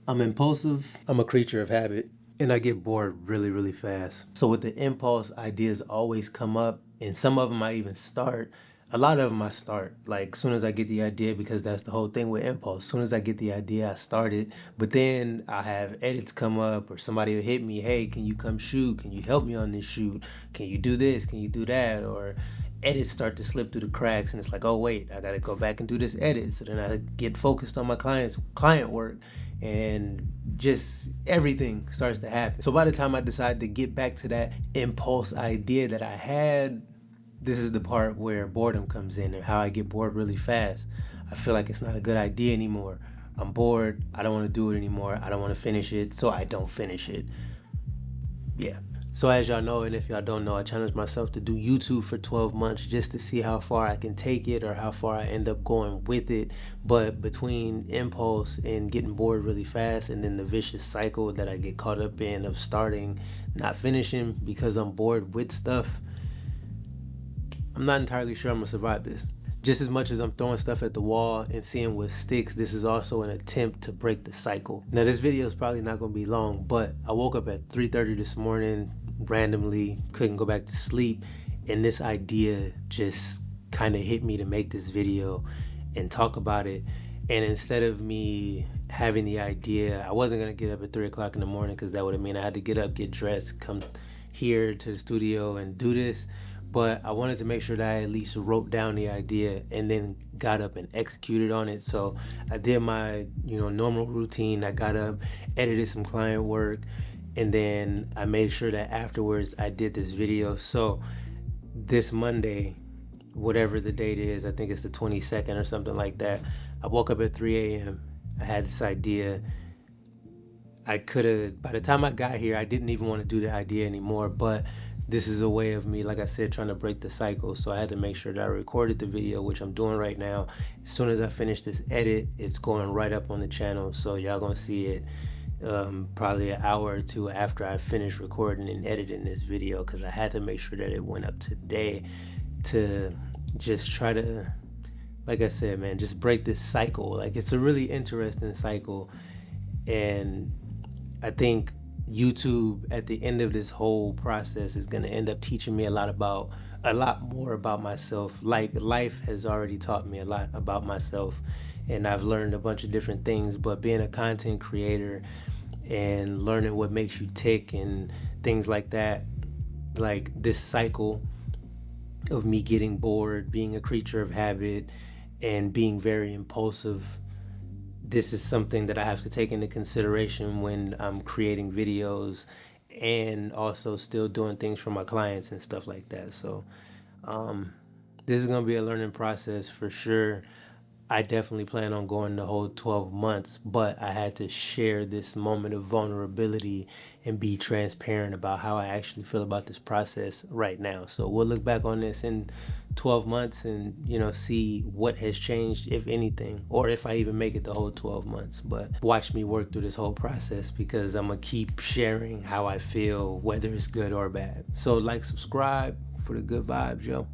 I'm impulsive, I'm a creature of habit, and I get bored really, really fast. So with the impulse, ideas always come up, and some of them I even start. A lot of them I start, like, as soon as I get the idea, because that's the whole thing with impulse. As soon as I get the idea, I start it. But then I have edits come up, or somebody will hit me, hey, can you come shoot? Can you help me on this shoot? Can you do this? Can you do that? Or edits start to slip through the cracks, and it's like, oh wait, I gotta go back and do this edit. So then I get focused on my client work, and just everything starts to happen. So by the time I decide to get back to that impulse idea that I had, this is the part where boredom comes in, and how I get bored really fast. I feel like it's not a good idea anymore. I'm bored, I don't want to do it anymore, I don't want to finish it, so I don't finish it. Yeah. So as y'all know, and if y'all don't know, I challenged myself to do YouTube for 12 months just to see how far I can take it, or how far I end up going with it. But between impulse and getting bored really fast, and then the vicious cycle that I get caught up in of starting, not finishing because I'm bored with stuff, I'm not entirely sure I'm gonna survive this. Just as much as I'm throwing stuff at the wall and seeing what sticks, this is also an attempt to break the cycle. Now this video is probably not gonna be long, but I woke up at 3:30 this morning, randomly, couldn't go back to sleep, and this idea just kind of hit me to make this video and talk about it. And instead of me having the idea, I wasn't gonna get up at 3 o'clock in the morning, because that would have meant I had to get up, get dressed, come here to the studio and do this. But I wanted to make sure that I at least wrote down the idea and then got up and executed on it. So I did my normal routine. I got up, edited some client work, and then I made sure that afterwards I did this video. So this Monday, whatever the date is, I think it's the 22nd or something like that, I woke up at 3 a.m. I had this idea. I could have, by the time I got here, I didn't even want to do the idea anymore, but this is a way of me, like I said, trying to break the cycle. So I had to make sure that I recorded the video, which I'm doing right now. As soon as I finish this edit, it's going right up on the channel, so y'all gonna see it probably an hour or two after I finish recording and editing this video, because I had to make sure that it went up today, to just try to, like I said, man, just break this cycle. Like, it's a really interesting cycle, and I think YouTube at the end of this whole process is going to end up teaching me a lot more about myself. Like, life has already taught me a lot about myself, and I've learned a bunch of different things, but being a content creator and learning what makes you tick and things like that, like this cycle of me getting bored, being a creature of habit, and being very impulsive, this is something that I have to take into consideration when I'm creating videos, and also still doing things for my clients and stuff like that. So this is going to be a learning process for sure. I definitely plan on going the whole 12 months, but I had to share this moment of vulnerability and be transparent about how I actually feel about this process right now. So we'll look back on this in 12 months and, see what has changed, if anything, or if I even make it the whole 12 months. But watch me work through this whole process, because I'm going to keep sharing how I feel, whether it's good or bad. So like, subscribe for the good vibes, yo.